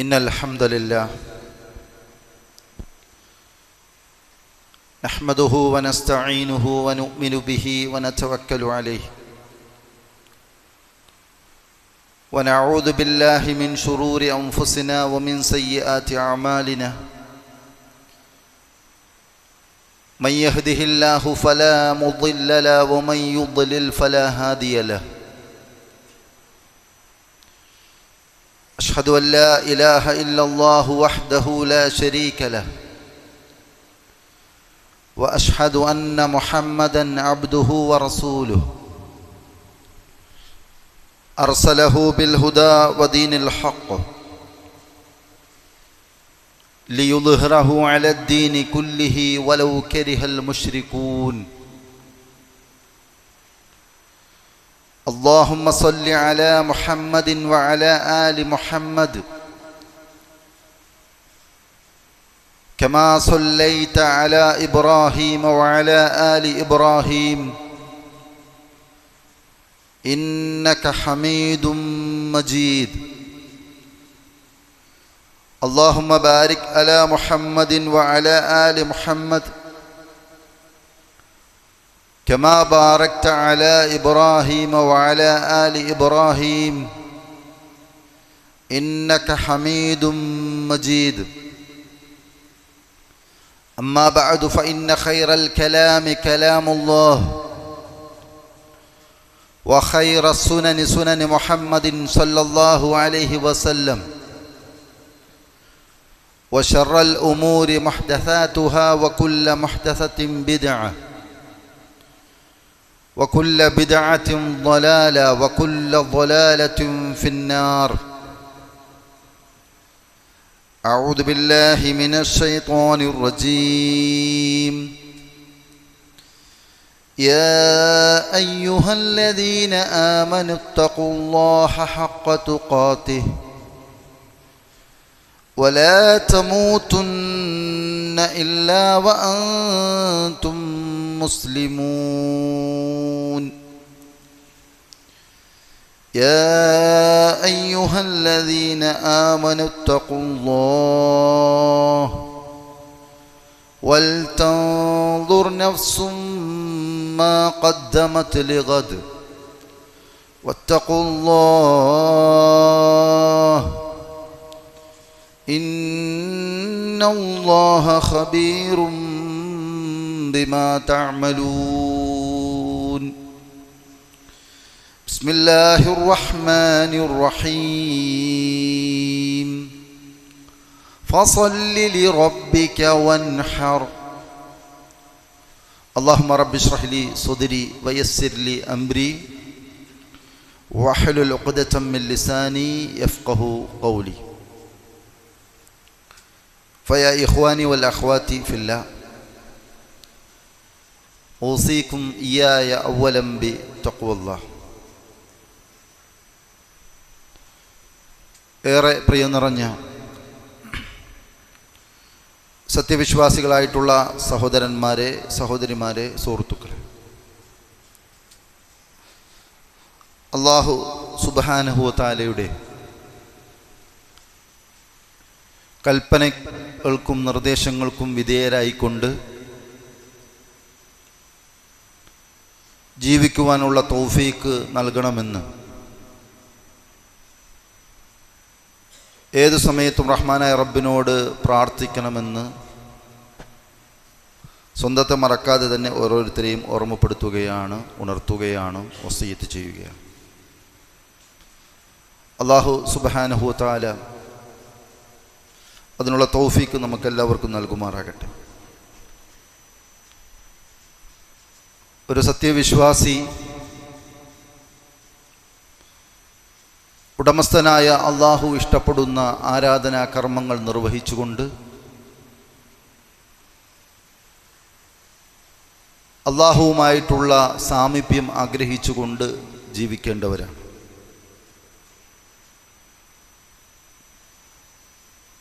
إن الحمد لله نحمده ونستعينه ونؤمن به ونتوكل عليه ونعوذ بالله من شرور أنفسنا ومن سيئات أعمالنا من يهده الله فلا مضل له ومن يضلل فلا هادي له أشهد أن لا إله إلا الله وحده لا شريك له وأشهد أن محمدًا عبده ورسوله أرسله بالهدى ودين الحق ليظهره على الدين كله ولو كره المشركون اللهم صل على محمد وعلى آل محمد كما صليت على إبراهيم وعلى آل إبراهيم إنك حميد مجيد اللهم بارك على محمد وعلى آل محمد كما باركت على إبراهيم وعلى آل إبراهيم إنك حميد مجيد أما بعد فإن خير الكلام كلام الله وخير السنن سنن محمد صلى الله عليه وسلم وشر الأمور محدثاتها وكل محدثة بدعة وكل بدعة ضلالة وكل ضلالة في النار أعوذ بالله من الشيطان الرجيم يا أيها الذين آمنوا اتقوا الله حق تقاته ولا تموتن إلا وأنتم مسلمون يا أيها الذين آمنوا اتقوا الله ولتنظر نفس ما قدمت لغد واتقوا الله إن الله خبير بما تعملون بسم الله الرحمن الرحيم فصل لربك وانحر اللهم رب اشرح لي صدري ويسر لي أمري واحلل عقدة من لساني يفقه قولي فيا إخواني والأخوات في الله أوصيكم إياي أولا بتقوى الله ഏറെ പ്രിയം നിറഞ്ഞ സത്യവിശ്വാസികളായിട്ടുള്ള സഹോദരന്മാരെ, സഹോദരിമാരെ, സുഹൃത്തുക്കളെ, അല്ലാഹു സുബ്ഹാനഹു വ തആലയുടെ കൽപ്പനകൾക്കും നിർദ്ദേശങ്ങൾക്കും വിധേയരായിക്കൊണ്ട് ജീവിക്കുവാനുള്ള തൗഫീക്ക് നൽകണമെന്ന് ഏതു സമയത്തും റഹ്മാനായ റബ്ബിനോട് പ്രാർത്ഥിക്കണമെന്ന് സ്വന്തത്തെ മറക്കാതെ തന്നെ ഓരോരുത്തരെയും ഓർമ്മപ്പെടുത്തുകയാണ്, ഉണർത്തുകയാണ്, വസിയ്യത്ത് ചെയ്യുകയാണ്. അല്ലാഹു സുബ്ഹാനഹു വ തആല അതിനുള്ള തൗഫീക്ക് നമുക്കെല്ലാവർക്കും നൽകുമാറാകട്ടെ. ഒരു സത്യവിശ്വാസി ഉടമസ്ഥനായ അള്ളാഹു ഇഷ്ടപ്പെടുന്ന ആരാധനാ കർമ്മങ്ങൾ നിർവഹിച്ചുകൊണ്ട് അള്ളാഹുവുമായിട്ടുള്ള സാമീപ്യം ആഗ്രഹിച്ചുകൊണ്ട് ജീവിക്കേണ്ടവരാണ്.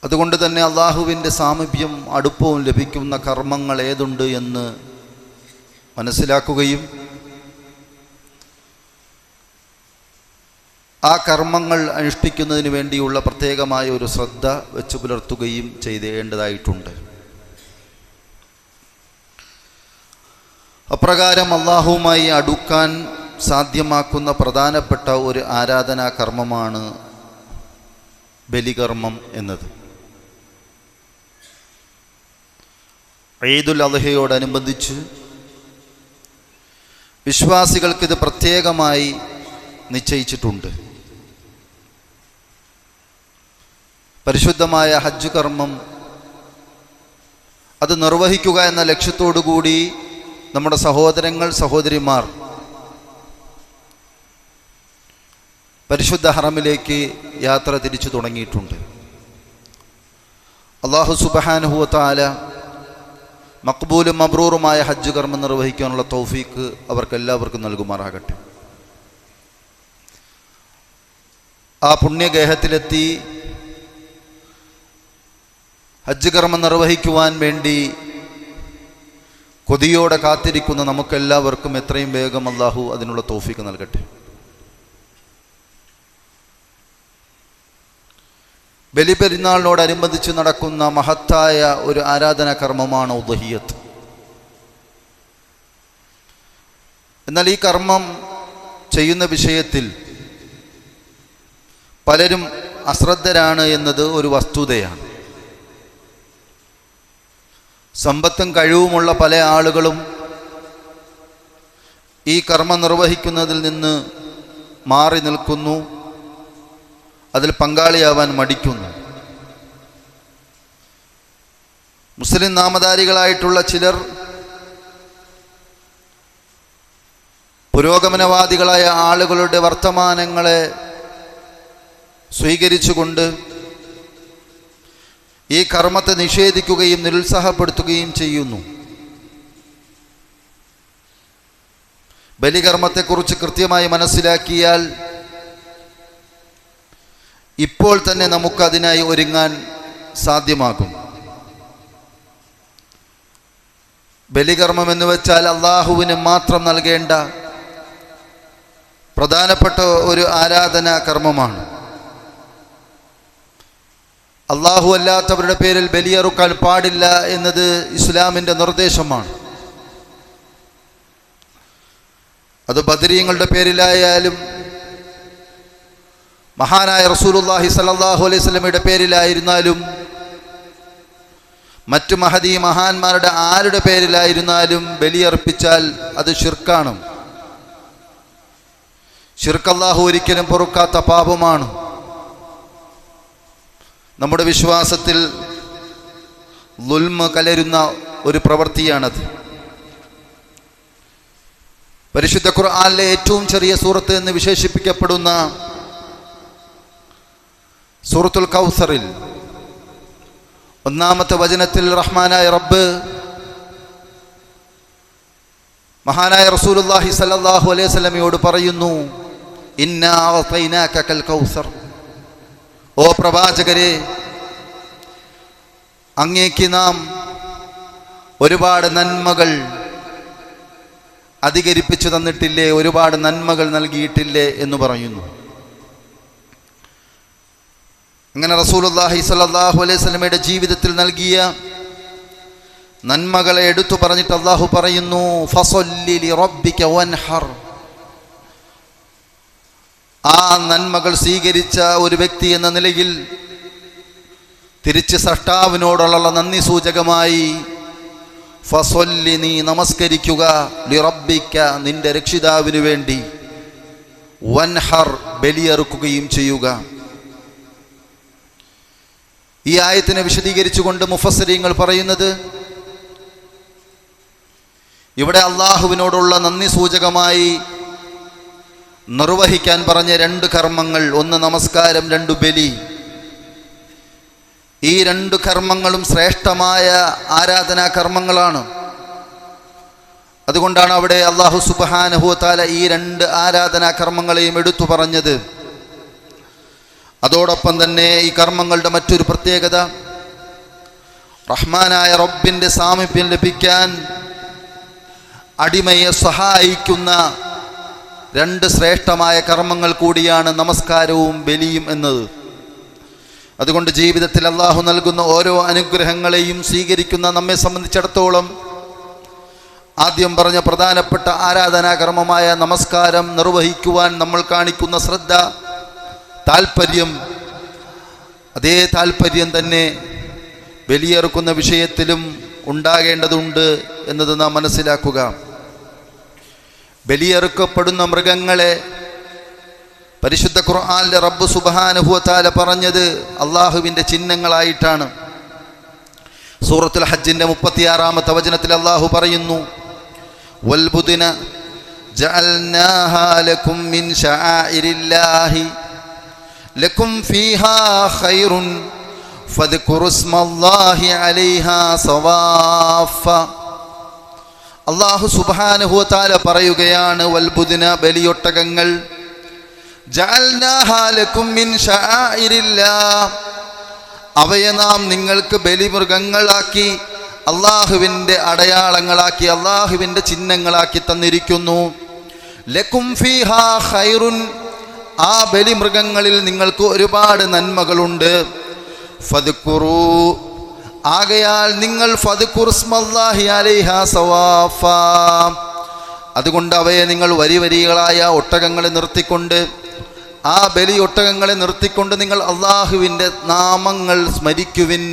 അതുകൊണ്ട് തന്നെ അള്ളാഹുവിൻ്റെ സാമീപ്യം, അടുപ്പവും ലഭിക്കുന്ന കർമ്മങ്ങൾ ഏതുണ്ട് എന്ന് മനസ്സിലാക്കുകയും ആ കർമ്മങ്ങൾ അനുഷ്ഠിക്കുന്നതിന് വേണ്ടിയുള്ള പ്രത്യേകമായ ഒരു ശ്രദ്ധ വെച്ചു പുലർത്തുകയും ചെയ്തേണ്ടതായിട്ടുണ്ട്. അപ്രകാരം അല്ലാഹുവുമായി അടുക്കാൻ സാധ്യമാക്കുന്ന പ്രധാനപ്പെട്ട ഒരു ആരാധനാ കർമ്മമാണ് ബലികർമ്മം എന്നത്. ഈദുൽ അദ്ഹയോടനുബന്ധിച്ച് വിശ്വാസികൾക്കിത് പ്രത്യേകമായി നിശ്ചയിച്ചിട്ടുണ്ട്. പരിശുദ്ധമായ ഹജ്ജ് കർമ്മം അത് നിർവഹിക്കുക എന്ന ലക്ഷ്യത്തോടു കൂടി നമ്മുടെ സഹോദരങ്ങൾ സഹോദരിമാർ പരിശുദ്ധ ഹറമിലേക്ക് യാത്ര തിരിച്ചു തുടങ്ങിയിട്ടുണ്ട്. അല്ലാഹു സുബ്ഹാനഹു വ തആല മഖ്ബൂലും മബ്റൂറുമായ ഹജ്ജ് കർമ്മം നിർവഹിക്കാനുള്ള തൗഫീക്ക് അവർക്കെല്ലാവർക്കും നൽകുമാറാകട്ടെ. ആ പുണ്യഗേഹത്തിലെത്തി ഹജ്ജ് കർമ്മം നിർവഹിക്കുവാൻ വേണ്ടി കൊതിയോടെ കാത്തിരിക്കുന്ന നമുക്കെല്ലാവർക്കും എത്രയും വേഗം അല്ലാഹു അതിനുള്ള തൗഫീക്ക് നൽകട്ടെ. ബലിപെരുന്നാളിനോടനുബന്ധിച്ച് നടക്കുന്ന മഹത്തായ ഒരു ആരാധനാ കർമ്മമാണ് ഉദ്ഹിയ്യത്ത്. എന്നാൽ ഈ കർമ്മം ചെയ്യുന്ന വിഷയത്തിൽ പലരും അശ്രദ്ധരാണ് എന്നത് ഒരു വസ്തുതയാണ്. സമ്പത്തും കഴിവുമുള്ള പല ആളുകളും ഈ കർമ്മം നിർവഹിക്കുന്നതിൽ നിന്ന് മാറി നിൽക്കുന്നു, അതിൽ പങ്കാളിയാവാൻ മടിക്കുന്നു. മുസ്ലിം നാമധാരികളായിട്ടുള്ള ചിലർ പുരോഗമനവാദികളായ ആളുകളുടെ വർത്തമാനങ്ങളെ സ്വീകരിച്ചുകൊണ്ട് ഈ കർമ്മത്തെ നിഷേധിക്കുകയും നിരുത്സാഹപ്പെടുത്തുകയും ചെയ്യുന്നു. ബലികർമ്മത്തെക്കുറിച്ച് കൃത്യമായി മനസ്സിലാക്കിയാൽ ഇപ്പോൾ തന്നെ നമുക്കതിനായി ഒരുങ്ങാൻ സാധ്യമാകും. ബലികർമ്മം എന്ന് വെച്ചാൽ അള്ളാഹുവിന് മാത്രം നൽകേണ്ട പ്രധാനപ്പെട്ട ഒരു ആരാധനാ കർമ്മമാണ്. അള്ളാഹു അല്ലാത്തവരുടെ പേരിൽ ബലിയറുക്കാൻ പാടില്ല എന്നത് ഇസ്ലാമിൻ്റെ നിർദ്ദേശമാണ്. അത് ബദരീങ്ങളുടെ പേരിലായാലും മഹാനായ റസൂലുള്ളാഹി സ്വല്ലല്ലാഹു അലൈഹി വസല്ലമയുടെ പേരിലായിരുന്നാലും മറ്റു മഹദി മഹാന്മാരുടെ ആരുടെ പേരിലായിരുന്നാലും ബലിയർപ്പിച്ചാൽ അത് ശിർക്കാണ്. ശിർക്ക് അല്ലാഹു ഒരിക്കലും പൊറുക്കാത്ത പാപമാണ്. നമ്മുടെ വിശ്വാസത്തിൽ ളുൽമ് കലരുന്ന ഒരു പ്രവൃത്തിയാണത്. പരിശുദ്ധ ഖുർആനിലെ ഏറ്റവും ചെറിയ സൂറത്ത് എന്ന് വിശേഷിപ്പിക്കപ്പെടുന്ന സൂറത്തുൽ കൗസറിൽ ഒന്നാമത്തെ വചനത്തിൽ റഹ്മാനായ റബ്ബ് മഹാനായ റസൂലുള്ളാഹി സ്വല്ലല്ലാഹു അലൈഹി വസല്ലമയോട് പറയുന്നു, ഇന്നാ അഅതൈനാകൽ കൗസർ. ഓ പ്രവാചകരെ, അങ്ങേക്ക് നാം ഒരുപാട് നന്മകൾ അധികരിപ്പിച്ചു തന്നിട്ടില്ലേ, ഒരുപാട് നന്മകൾ നൽകിയിട്ടില്ലേ എന്ന് പറയുന്നു. അങ്ങനെ റസൂലുള്ളാഹി സ്വല്ലല്ലാഹു അലൈഹി വസല്ലമയുടെ ജീവിതത്തിൽ നൽകിയ നന്മകളെ എടുത്തു പറഞ്ഞിട്ട് അല്ലാഹു പറയുന്നു, ഫസല്ലി ലിറബ്ബിക വൻഹർ. ആ നന്മകൾ സ്വീകരിച്ച ഒരു വ്യക്തി എന്ന നിലയിൽ തിരിച്ച് സൃഷ്ടാവിനോടുള്ള നന്ദി സൂചകമായി ഫസല്ലി, നീ നമസ്കരിക്കുക, ലിറബ്ബിക, നിന്റെ രക്ഷിതാവിനു വേണ്ടി, വൻഹർ, ബലിയറുക്കുകയും ചെയ്യുക. ഈ ആയത്തിനെ വിശദീകരിച്ചുകൊണ്ട് മുഫസ്സിരീങ്ങൾ പറയുന്നത്, ഇവിടെ അള്ളാഹുവിനോടുള്ള നന്ദി സൂചകമായി നിർവഹിക്കാൻ പറഞ്ഞ രണ്ട് കർമ്മങ്ങൾ, ഒന്ന് നമസ്കാരം, രണ്ട് ബലി. ഈ രണ്ട് കർമ്മങ്ങളും ശ്രേഷ്ഠമായ ആരാധനാ കർമ്മങ്ങളാണ്. അതുകൊണ്ടാണ് അവിടെ അല്ലാഹു സുബ്ഹാനഹു വ തആല ഈ രണ്ട് ആരാധനാ കർമ്മങ്ങളെയും എടുത്തു പറഞ്ഞത്. അതോടൊപ്പം തന്നെ ഈ കർമ്മങ്ങളുടെ മറ്റൊരു പ്രത്യേകത, റഹ്മാനായ റബ്ബിൻ്റെ സാമീപ്യം ലഭിക്കാൻ അടിമയെ സഹായിക്കുന്ന രണ്ട് ശ്രേഷ്ഠമായ കർമ്മങ്ങൾ കൂടിയാണ് നമസ്കാരവും ബലിയും എന്നത്. അതുകൊണ്ട് ജീവിതത്തിൽ അള്ളാഹു നൽകുന്ന ഓരോ അനുഗ്രഹങ്ങളെയും സ്വീകരിക്കുന്ന നമ്മെ സംബന്ധിച്ചിടത്തോളം ആദ്യം പറഞ്ഞ പ്രധാനപ്പെട്ട ആരാധനാകർമ്മമായ നമസ്കാരം നിർവഹിക്കുവാൻ നമ്മൾ കാണിക്കുന്ന ശ്രദ്ധ, താല്പര്യം, അതേ താല്പര്യം തന്നെ ബലിയറുക്കുന്ന വിഷയത്തിലും ഉണ്ടാകേണ്ടതുണ്ട് എന്നത് നാം മനസ്സിലാക്കുക. ബലിയറുക്കപ്പെടുന്ന മൃഗങ്ങളെ പരിശുദ്ധ ഖുർആനിലെ റബ്ബ് സുബ്ഹാനഹു വ തആല പറഞ്ഞത് അള്ളാഹുവിൻ്റെ ചിഹ്നങ്ങളായിട്ടാണ്. സൂറത്തുൽ ഹജ്ജിൻ്റെ 36-ാമത്തെ വചനത്തിൽ അള്ളാഹു പറയുന്നു, വൽബുദ്ന ജഅൽനാഹാ ലക്കും മിൻ ശആഇരില്ലാഹി ലക്കും ഫീഹാ ഖൈറുൻ ഫദ്കുറുസ്മല്ലാഹി അലൈഹാ സവാഫ. അള്ളാഹു സുബ്ഹാനഹു വ തആല പറയുകയാണ്, വൽബുദ്ന ബലിയൊട്ടകങ്ങൾ, ജഅൽനാഹാ ലക്കും മിൻ ശആഇരില്ലാഹ്, അവയെ നാം നിങ്ങൾക്ക് ബലിമൃഗങ്ങളാക്കി, അള്ളാഹുവിൻ്റെ അടയാളങ്ങളാക്കി, അള്ളാഹുവിൻ്റെ ചിഹ്നങ്ങളാക്കി തന്നിരിക്കുന്നു. ലക്കും ഫീഹാ ഖൈറുൻ, ആ ബലിമൃഗങ്ങളിൽ നിങ്ങൾക്ക് ഒരുപാട് നന്മകളുണ്ട്. ഫദ്കുറൂ, ആകയാൽ നിങ്ങൾ ഫദ്കുറുസ്മല്ലാഹി അലൈഹാ സവാഫ, അതുകൊണ്ട് അവയെ നിങ്ങൾ വരി വരികളായ ഒട്ടകങ്ങളെ നിർത്തിക്കൊണ്ട്, ആ ബലി ഒട്ടകങ്ങളെ നിർത്തിക്കൊണ്ട് നിങ്ങൾ അള്ളാഹുവിൻ്റെ നാമങ്ങൾ സ്മരിക്കുവിൻ.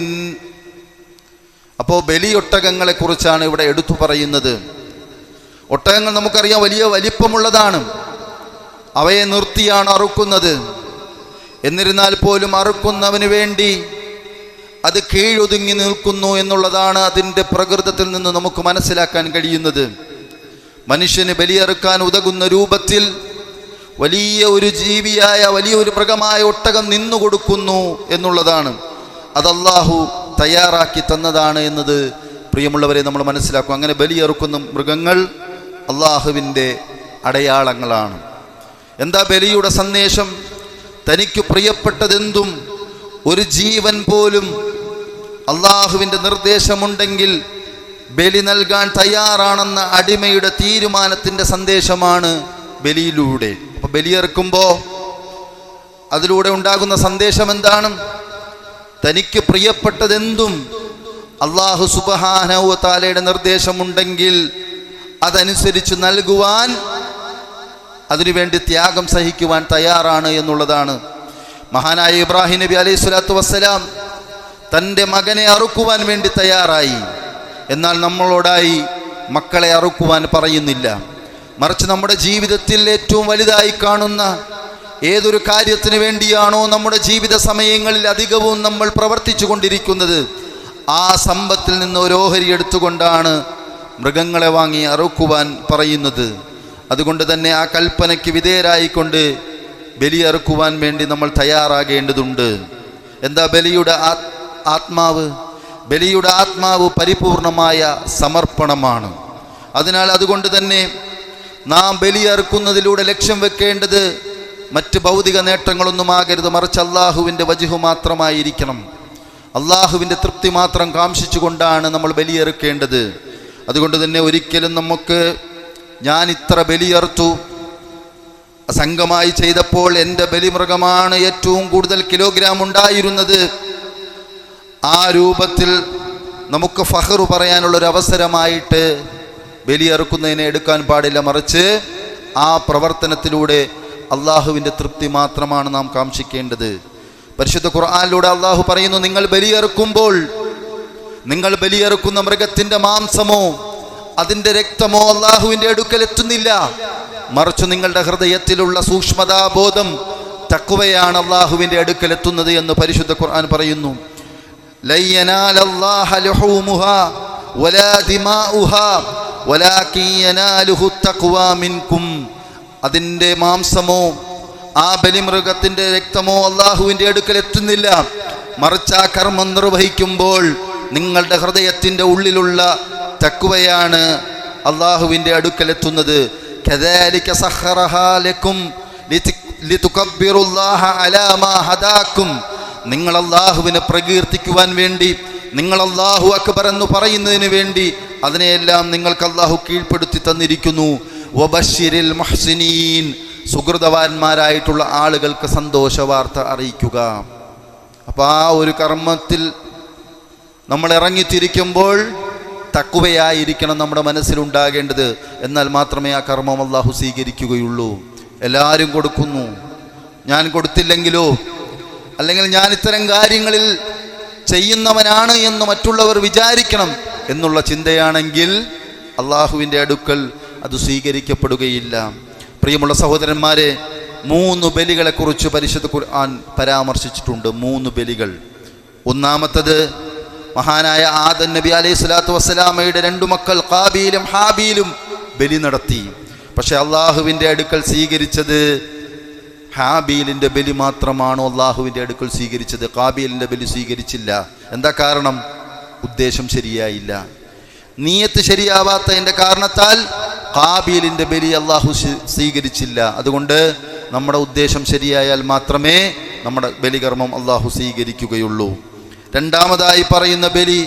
അപ്പോൾ ബലിയൊട്ടകങ്ങളെ കുറിച്ചാണ് ഇവിടെ എടുത്തു പറയുന്നത്. ഒട്ടകങ്ങൾ നമുക്കറിയാം വലിയ വലിപ്പമുള്ളതാണ്, അവയെ നിർത്തിയാണ് അറുക്കുന്നത്. എന്നിരുന്നാൽ പോലും അറുക്കുന്നവന് വേണ്ടി അത് കീഴൊതുങ്ങി നിൽക്കുന്നു എന്നുള്ളതാണ് അതിൻ്റെ പ്രകൃതത്തിൽ നിന്ന് നമുക്ക് മനസ്സിലാക്കാൻ കഴിയുന്നത്. മനുഷ്യന് ബലിയറുക്കാൻ ഉതകുന്ന രൂപത്തിൽ വലിയ ഒരു ജീവിയായ വലിയൊരു മൃഗമായ ഒട്ടകം നിന്നുകൊടുക്കുന്നു എന്നുള്ളതാണ്. അത് അല്ലാഹു തയ്യാറാക്കി തന്നതാണ് എന്നത് പ്രിയമുള്ളവരെ നമ്മൾ മനസ്സിലാക്കും. അങ്ങനെ ബലിയറുക്കുന്ന മൃഗങ്ങൾ അള്ളാഹുവിൻ്റെ അടയാളങ്ങളാണ്. എന്താ ബലിയുടെ സന്ദേശം? തനിക്ക് പ്രിയപ്പെട്ടതെന്തും ഒരു ജീവൻ പോലും അള്ളാഹുവിൻ്റെ നിർദ്ദേശമുണ്ടെങ്കിൽ ബലി നൽകാൻ തയ്യാറാണെന്ന അടിമയുടെ തീരുമാനത്തിൻ്റെ സന്ദേശമാണ് ബലിയിലൂടെ. അപ്പോൾ ബലിയെറുക്കുമ്പോൾ അതിലൂടെ ഉണ്ടാകുന്ന സന്ദേശം എന്താണ്? തനിക്ക് പ്രിയപ്പെട്ടതെന്തും അല്ലാഹു സുബ്ഹാനഹു വ തആലയുടെ നിർദ്ദേശമുണ്ടെങ്കിൽ അതനുസരിച്ച് നൽകുവാൻ, അതിനുവേണ്ടി ത്യാഗം സഹിക്കുവാൻ തയ്യാറാണ് എന്നുള്ളതാണ്. മഹാനായ ഇബ്രാഹിം നബി അലൈഹി സ്വലാത്തു വസ്സലാം തൻ്റെ മകനെ അറുക്കുവാൻ വേണ്ടി തയ്യാറായി. എന്നാൽ നമ്മളോടായി മക്കളെ അറുക്കുവാൻ പറയുന്നില്ല. മറിച്ച് നമ്മുടെ ജീവിതത്തിൽ ഏറ്റവും വലുതായി കാണുന്ന ഏതൊരു കാര്യത്തിന് വേണ്ടിയാണോ നമ്മുടെ ജീവിത സമയങ്ങളിൽ അധികവും നമ്മൾ പ്രവർത്തിച്ചു കൊണ്ടിരിക്കുന്നത്, ആ സമ്പത്തിൽ നിന്ന് ഒരു ഓഹരി എടുത്തുകൊണ്ടാണ് മൃഗങ്ങളെ വാങ്ങി അറുക്കുവാൻ പറയുന്നത്. അതുകൊണ്ട് തന്നെ ആ കൽപ്പനയ്ക്ക് വിധേയരായിക്കൊണ്ട് ബലി അറുക്കുവാൻ വേണ്ടി നമ്മൾ തയ്യാറാകേണ്ടതുണ്ട്. എന്താ ബലിയുടെ ആത്മാവ്? ബലിയുടെ ആത്മാവ് പരിപൂർണമായ സമർപ്പണമാണ്. അതിനാൽ അതുകൊണ്ട് തന്നെ നാം ബലി അറുക്കുന്നതിലൂടെ ലക്ഷ്യം വെക്കേണ്ടത് മറ്റ് ഭൗതിക നേട്ടങ്ങളൊന്നുമാകരുത്, മറിച്ച് അള്ളാഹുവിൻ്റെ വജ്ഹ് മാത്രമായിരിക്കണം. അള്ളാഹുവിൻ്റെ തൃപ്തി മാത്രം കാംക്ഷിച്ചുകൊണ്ടാണ് നമ്മൾ ബലിയെറുക്കേണ്ടത്. അതുകൊണ്ട് തന്നെ ഒരിക്കലും നമുക്ക് ഞാൻ ഇത്ര ബലിയറുത്തു, സംഘമായി ചെയ്തപ്പോൾ എൻ്റെ ബലിമൃഗമാണ് ഏറ്റവും കൂടുതൽ കിലോഗ്രാം ഉണ്ടായിരുന്നത്, ആ രൂപത്തിൽ നമുക്ക് ഫഖ്റു പറയാനുള്ളൊരു അവസരമായിട്ട് ബലിയറുക്കുന്നതിനെ എടുക്കാൻ പാടില്ല. മറിച്ച് ആ പ്രവർത്തനത്തിലൂടെ അള്ളാഹുവിൻ്റെ തൃപ്തി മാത്രമാണ് നാം കാംക്ഷിക്കേണ്ടത്. പരിശുദ്ധ ഖുർആനിലൂടെ അള്ളാഹു പറയുന്നു, നിങ്ങൾ ബലിയറുക്കുമ്പോൾ നിങ്ങൾ ബലിയറുക്കുന്ന മൃഗത്തിൻ്റെ മാംസമോ അതിൻ്റെ രക്തമോ അള്ളാഹുവിൻ്റെ അടുക്കൽ എത്തുന്നില്ല, മറിച്ച് നിങ്ങളുടെ ഹൃദയത്തിലുള്ള സൂക്ഷ്മതാബോധം തഖ്വയാണ് അള്ളാഹുവിൻ്റെ അടുക്കൽ എത്തുന്നത് എന്ന് പരിശുദ്ധ ഖുർആൻ പറയുന്നു. ലൻ യനാലല്ലാഹ ലുഹൂമുഹാ വലാ ദിമാഉഹാ വലാകിൻ യനാലുഹു തഖ്വാ മിൻകും. അതിൻ്റെ മാംസമോ ആ ബലിമൃഗത്തിൻ്റെ രക്തമോ അള്ളാഹുവിൻ്റെ അടുക്കൽ എത്തുന്നില്ല, മറിച്ച് ആ കർമ്മം നിർവഹിക്കുമ്പോൾ നിങ്ങളുടെ ഹൃദയത്തിൻ്റെ ഉള്ളിലുള്ള തഖ്വയാണ് അള്ളാഹുവിൻ്റെ അടുക്കൽ എത്തുന്നത്. കദാലിക സഖറഹാ ലക്കും ലിതുകബ്ബിറുല്ലാഹ അലാ മാ ഹദാക്കും. നിങ്ങൾ അള്ളാഹുവിനെ പ്രകീർത്തിക്കുവാൻ വേണ്ടി, നിങ്ങൾ അല്ലാഹു അക്ബർ എന്ന് പറയുന്നതിന് വേണ്ടി അതിനെയെല്ലാം നിങ്ങൾക്ക് അള്ളാഹു കീഴ്പ്പെടുത്തി തന്നിരിക്കുന്നു. വബശ്ശിരിൽ മുഹ്സിനീൻ, സുഹൃതവാന്മാരായിട്ടുള്ള ആളുകൾക്ക് സന്തോഷ വാർത്ത അറിയിക്കുക. അപ്പോൾ ആ ഒരു കർമ്മത്തിൽ നമ്മൾ ഇറങ്ങിത്തിരിക്കുമ്പോൾ തഖ്വയായിരിക്കണം നമ്മുടെ മനസ്സിലുണ്ടാകേണ്ടത്. എന്നാൽ മാത്രമേ ആ കർമ്മം അല്ലാഹു സ്വീകരിക്കുകയുള്ളൂ. എല്ലാവരും കൊടുക്കുന്നു, ഞാൻ കൊടുത്തില്ലെങ്കിലോ, അല്ലെങ്കിൽ ഞാൻ ഇത്തരം കാര്യങ്ങളിൽ ചെയ്യുന്നവനാണ് എന്ന് മറ്റുള്ളവർ വിചാരിക്കണം എന്നുള്ള ചിന്തയാണെങ്കിൽ അള്ളാഹുവിൻ്റെ അടുക്കൽ അത് സ്വീകരിക്കപ്പെടുകയില്ല. പ്രിയമുള്ള സഹോദരന്മാരെ, 3 ബലികളെക്കുറിച്ച് പരിശുദ്ധ ഖുർആൻ പരാമർശിച്ചിട്ടുണ്ട്. 3 ബലികൾ. ഒന്നാമത്തത് മഹാനായ ആദം നബി അലൈഹി സ്വലാത്തു വസ്സലാമയുടെ 2 മക്കൾ ഖാബീലും ഹാബീലും ബലി നടത്തി. പക്ഷെ അള്ളാഹുവിൻ്റെ അടുക്കൽ സ്വീകരിച്ചത് ഹാബീലിൻ്റെ ബലി മാത്രമാണോ അള്ളാഹുവിൻ്റെ അടുക്കൽ സ്വീകരിച്ചത്? ഖാബീലിൻ്റെ ബലി സ്വീകരിച്ചില്ല. എന്താ കാരണം? ഉദ്ദേശം ശരിയായില്ല, നിയ്യത്ത് ശരിയാവാത്തതിൻ്റെ കാരണത്താൽ ഖാബീലിൻ്റെ ബലി അള്ളാഹു സ്വീകരിച്ചില്ല. അതുകൊണ്ട് നമ്മുടെ ഉദ്ദേശം ശരിയായാൽ മാത്രമേ നമ്മുടെ ബലികർമ്മം അള്ളാഹു സ്വീകരിക്കുകയുള്ളൂ. രണ്ടാമതായി പറയുന്ന ബലി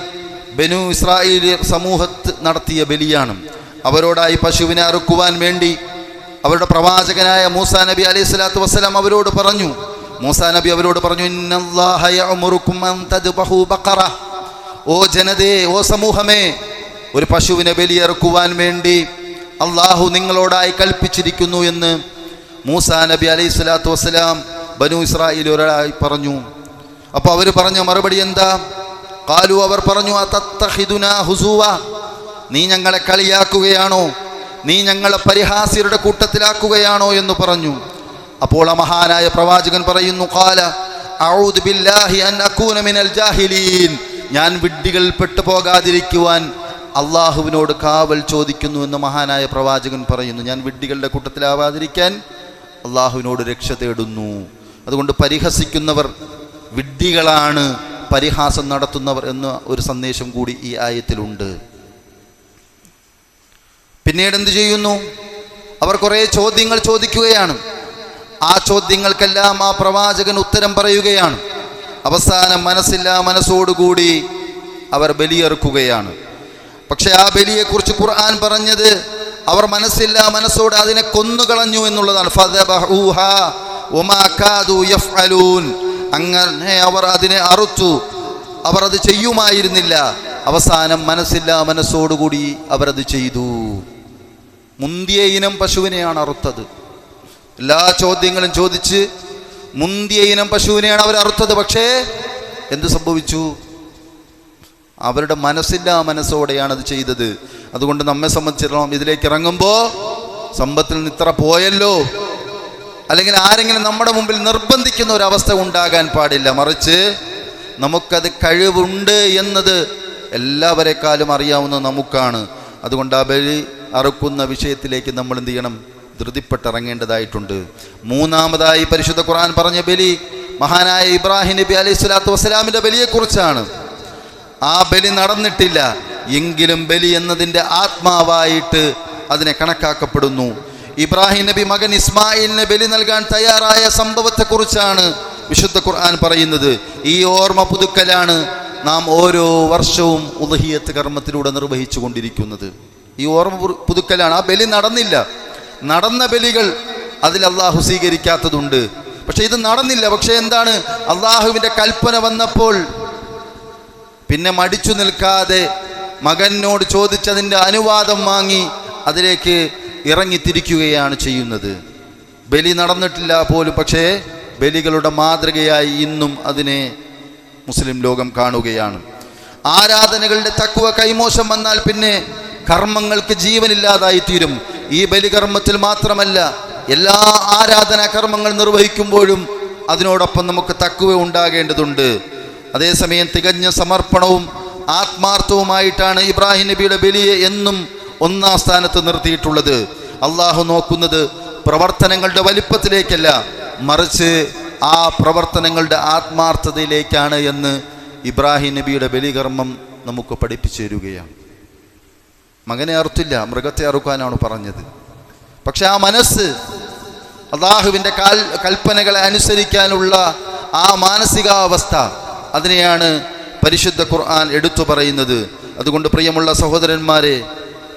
ബനു ഇസ്രായേൽ സമൂഹത്ത് നടത്തിയ ബലിയാണ്. അവരോടായി പശുവിനെ അറുക്കുവാൻ വേണ്ടി അവരുടെ പ്രവാചകനായ മൂസാ നബി അലൈഹി സ്വലാത്തു വസ്സലാം അവരോട് പറഞ്ഞു. മൂസാ നബി അവരോട് പറഞ്ഞു, ഇന്നല്ലാഹ യഅ്മുറുകും അൻ തദ്ബഹു ബഖറ, ഓ ജനതേ, ഓ സമൂഹമേ, ഒരു പശുവിനെ ബലിയറുക്കുവാൻ വേണ്ടി അള്ളാഹു നിങ്ങളോടായി കൽപ്പിച്ചിരിക്കുന്നു എന്ന് മൂസാ നബി അലൈഹി സ്വലാത്തു വസ്സലാം ബനു ഇസ്രായേലോടായി പറഞ്ഞു. അപ്പോൾ അവർ പറഞ്ഞ മറുപടി എന്താ? ഖാലു, അവർ പറഞ്ഞു, അതത്തഖിദുനാ ഹുസൂവ, നീ ഞങ്ങളെ കളിയാക്കുകയാണോ, നീ ഞങ്ങളെ പരിഹാസ്യരുടെ കൂട്ടത്തിലാക്കുകയാണോ എന്ന് പറഞ്ഞു. അപ്പോൾ ആ മഹാനായ പ്രവാചകൻ പറയുന്നു, ഖാല അഊദു ബില്ലാഹി അൻ അകൂന മിനൽ ജാഹിലീൻ, ഞാൻ വിഡ്ഢികൾ പെട്ടുപോകാതിരിക്കുവാൻ അള്ളാഹുവിനോട് കാവൽ ചോദിക്കുന്നു എന്ന് മഹാനായ പ്രവാചകൻ പറയുന്നു. ഞാൻ വിഡ്ഢികളുടെ കൂട്ടത്തിലാവാതിരിക്കാൻ അള്ളാഹുവിനോട് രക്ഷ തേടുന്നു. അതുകൊണ്ട് പരിഹസിക്കുന്നവർ വിഡ്ഢികളാണ്, പരിഹാസം നടത്തുന്നവർ എന്ന ഒരു സന്ദേശം കൂടി ഈ ആയത്തിലുണ്ട്. പിന്നീട് എന്ത് ചെയ്യുന്നു? അവർ കുറേ ചോദ്യങ്ങൾ ചോദിക്കുകയാണ്. ആ ചോദ്യങ്ങൾക്കെല്ലാം ആ പ്രവാചകൻ ഉത്തരം പറയുകയാണ്. അവസാനം മനസ്സില്ലാ മനസ്സോടുകൂടി അവർ ബലിയറുക്കുകയാണ്. പക്ഷെ ആ ബലിയെക്കുറിച്ച് ഖുർആൻ പറഞ്ഞത് അവർ മനസ്സില്ലാ മനസ്സോട് അതിനെ കൊന്നുകളഞ്ഞു എന്നുള്ളതാണ്. ഫദബഹൂഹാ വമാ കാദു യഫ്അലൂൻ, അങ്ങനെ അവർ അതിനെ അറുത്തു, അവർ അത് ചെയ്യുമായിരുന്നില്ല. അവസാനം മനസ്സില്ലാ മനസ്സോടുകൂടി അവരത് ചെയ്തു. മുന്തിയ ഇനം പശുവിനെയാണ് അറുത്തത്. എല്ലാ ചോദ്യങ്ങളും ചോദിച്ച് മുന്തിയ ഇനം പശുവിനെയാണ് അവർ അറുത്തത്. പക്ഷേ എന്ത് സംഭവിച്ചു? അവരുടെ മനസ്സില്ലാ മനസ്സോടെയാണ് അത് ചെയ്തത്. അതുകൊണ്ട് നമ്മെ സംബന്ധിച്ചിടത്തോളം ഇതിലേക്ക് ഇറങ്ങുമ്പോൾ സമ്പത്തിൽ നിന്ന് ഇത്ര പോയല്ലോ, അല്ലെങ്കിൽ ആരെങ്കിലും നമ്മുടെ മുമ്പിൽ നിർബന്ധിക്കുന്ന ഒരവസ്ഥ ഉണ്ടാകാൻ പാടില്ല. മറിച്ച് നമുക്കത് കഴിവുണ്ട് എന്നത് എല്ലാവരെക്കാളും അറിയാവുന്ന നമുക്കാണ്. അതുകൊണ്ട് ആ ബലി അറുക്കുന്ന വിഷയത്തിലേക്ക് നമ്മൾ എന്ത് ചെയ്യണം? ധൃതിപ്പെട്ടിറങ്ങേണ്ടതായിട്ടുണ്ട്. മൂന്നാമതായി പരിശുദ്ധ ഖുർആൻ പറഞ്ഞ ബലി മഹാനായ ഇബ്രാഹിം നബി അലൈഹി സ്വലാത്തു വസ്സലാമിൻ്റെ ബലിയെക്കുറിച്ചാണ്. ആ ബലി നടന്നിട്ടില്ല എങ്കിലും ബലി എന്നതിൻ്റെ ആത്മാവായിട്ട് അതിനെ കണക്കാക്കപ്പെടുന്നു. ഇബ്രാഹിം നബി മകൻ ഇസ്മായിലിനെ ബലി നൽകാൻ തയ്യാറായ സംഭവത്തെക്കുറിച്ചാണ് വിശുദ്ധ ഖുർആൻ പറയുന്നത്. ഈ ഓർമ്മ പുതുക്കലാണ് നാം ഓരോ വർഷവും ഉദ്ഹിയ്യത്ത് കർമ്മത്തിലൂടെ നിർവഹിച്ചു കൊണ്ടിരിക്കുന്നത്. ഈ ഓർമ്മ പുതുക്കലാണ്. ആ ബലി നടന്നില്ല. നടന്ന ബലികൾ അതിൽ അള്ളാഹു സ്വീകരിക്കാത്തതുണ്ട്. പക്ഷെ ഇത് നടന്നില്ല. പക്ഷെ എന്താണ്? അള്ളാഹുവിൻ്റെ കൽപ്പന വന്നപ്പോൾ പിന്നെ മടിച്ചു നിൽക്കാതെ മകനോട് ചോദിച്ചതിൻ്റെ അനുവാദം വാങ്ങി അതിലേക്ക് ഇറങ്ങിത്തിരിക്കുകയാണ് ചെയ്യുന്നത്. ബലി നടന്നിട്ടില്ല പോലും, പക്ഷേ ബലികളുടെ മാതൃകയായി ഇന്നും അതിനെ മുസ്ലിം ലോകം കാണുകയാണ്. ആരാധനകളുടെ തഖ്വ കൈമോശം വന്നാൽ പിന്നെ കർമ്മങ്ങൾക്ക് ജീവനില്ലാതായി തീരും. ഈ ബലികർമ്മത്തിൽ മാത്രമല്ല, എല്ലാ ആരാധനാ കർമ്മങ്ങൾ നിർവഹിക്കുമ്പോഴും അതിനോടൊപ്പം നമുക്ക് തഖ്വ ഉണ്ടാകേണ്ടതുണ്ട്. അതേസമയം തികഞ്ഞ സമർപ്പണവും ആത്മാർത്ഥവുമായിട്ടാണ് ഇബ്രാഹിം നബിയുടെ ബലിയെ എന്നും ഒന്നാം സ്ഥാനത്ത് നിർത്തിയിട്ടുള്ളത്. അള്ളാഹു നോക്കുന്നത് പ്രവർത്തനങ്ങളുടെ വലിപ്പത്തിലേക്കല്ല, മറിച്ച് ആ പ്രവർത്തനങ്ങളുടെ ആത്മാർത്ഥതയിലേക്കാണ് എന്ന് ഇബ്രാഹിം നബിയുടെ ബലികർമ്മം നമുക്ക് പഠിപ്പിച്ചു തരികയാണ്. മകനെ അറുത്തില്ല, മൃഗത്തെ അറുക്കാനാണ് പറഞ്ഞത്. പക്ഷെ ആ മനസ്സ്, അള്ളാഹുവിൻ്റെ കൽപ്പനകളെ അനുസരിക്കാനുള്ള ആ മാനസികാവസ്ഥ, അതിനെയാണ് പരിശുദ്ധ ഖുർആൻ എടുത്തു പറയുന്നത്. അതുകൊണ്ട് പ്രിയമുള്ള സഹോദരന്മാരെ,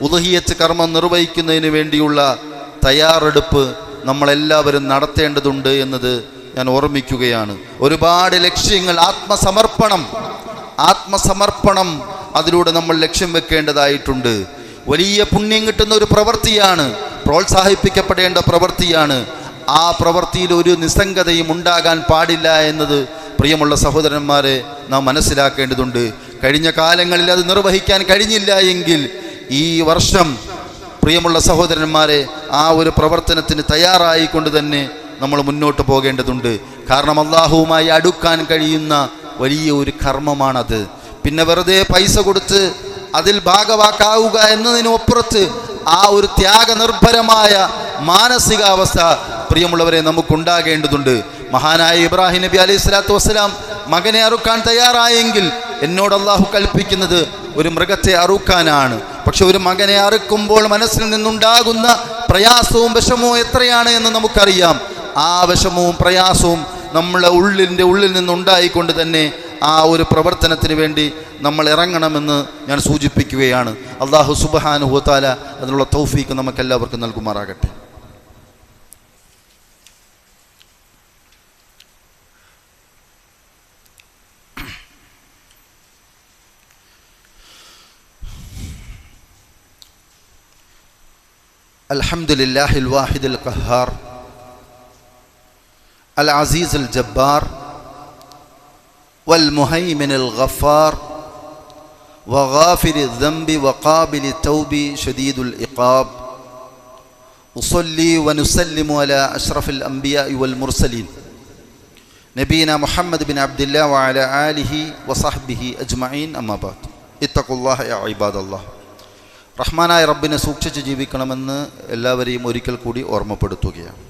ഉദ്ഹിയ്യത്ത് കർമ്മം നിർവഹിക്കുന്നതിന് വേണ്ടിയുള്ള തയ്യാറെടുപ്പ് നമ്മളെല്ലാവരും നടത്തേണ്ടതുണ്ട് എന്നത് ഞാൻ ഓർമ്മിക്കുകയാണ്. ഒരുപാട് ലക്ഷ്യങ്ങൾ, ആത്മസമർപ്പണം അതിലൂടെ നമ്മൾ ലക്ഷ്യം വെക്കേണ്ടതായിട്ടുണ്ട്. വലിയ പുണ്യം കിട്ടുന്ന ഒരു പ്രവൃത്തിയാണ്, പ്രോത്സാഹിപ്പിക്കപ്പെടേണ്ട പ്രവൃത്തിയാണ്. ആ പ്രവൃത്തിയിൽ ഒരു നിസ്സംഗതയും ഉണ്ടാകാൻ പാടില്ല എന്നത് പ്രിയമുള്ള സഹോദരന്മാരെ നാം മനസ്സിലാക്കേണ്ടതുണ്ട്. കഴിഞ്ഞ കാലങ്ങളിൽ അത് നിർവഹിക്കാൻ കഴിഞ്ഞില്ല എങ്കിൽ ഈ വർഷം പ്രിയമുള്ള സഹോദരന്മാരെ ആ ഒരു പ്രവർത്തനത്തിന് തയ്യാറായിക്കൊണ്ട് തന്നെ നമ്മൾ മുന്നോട്ട് പോകേണ്ടതുണ്ട്. കാരണം അള്ളാഹുവുമായി അടുക്കാൻ കഴിയുന്ന വലിയ ഒരു കർമ്മമാണത്. പിന്നെ വെറുതെ പൈസ കൊടുത്ത് അതിൽ ഭാഗവാക്കാവുക എന്നതിനപ്പുറത്ത് ആ ഒരു ത്യാഗനിർഭരമായ മാനസികാവസ്ഥ പ്രിയമുള്ളവരെ നമുക്കുണ്ടാകേണ്ടതുണ്ട്. മഹാനായ ഇബ്രാഹിം നബി അലൈഹി സ്വലാത്തു വസ്സലാം മകനെ അറുക്കാൻ തയ്യാറായെങ്കിൽ എന്നോട് അള്ളാഹു കൽപ്പിക്കുന്നത് ഒരു മൃഗത്തെ അറുക്കാനാണ്. പക്ഷെ ഒരു മകനെ അറുക്കുമ്പോൾ മനസ്സിൽ നിന്നുണ്ടാകുന്ന പ്രയാസവും വിഷമവും എത്രയാണ് എന്ന് നമുക്കറിയാം. ആ വിഷമവും പ്രയാസവും നമ്മളെ ഉള്ളിൽ നിന്നുണ്ടായിക്കൊണ്ട് തന്നെ ആ ഒരു പ്രവർത്തനത്തിന് വേണ്ടി നമ്മൾ ഇറങ്ങണമെന്ന് ഞാൻ സൂചിപ്പിക്കുകയാണ്. അള്ളാഹു സുബ്ഹാനഹു വ തആല അതിനുള്ള തൗഫീക്ക് നമുക്കെല്ലാവർക്കും നൽകുമാറാകട്ടെ. അൽഹംദുലില്ലാഹിൽ വാഹിദിൽ ഖഹാർ അൽ അസീസുൽ ജബ്ബാർ والمهيمن الغفار وغافر الذنب وقابل التوب شديد العقاب أصلي ونسلم على أشرف الأنبياء والمرسلين نبينا محمد بن عبد الله وعلى آله وصحبه أجمعين أما بعد اتقوا الله يا عباد الله. റഹ്മാനായ റബ്ബിനെ സൂക്ഷിച്ച് ജീവിക്കണമെന്ന് എല്ലാവരെയും ഒരിക്കൽ കൂടി ഓർമ്മപ്പെടുത്തുകയാണ്.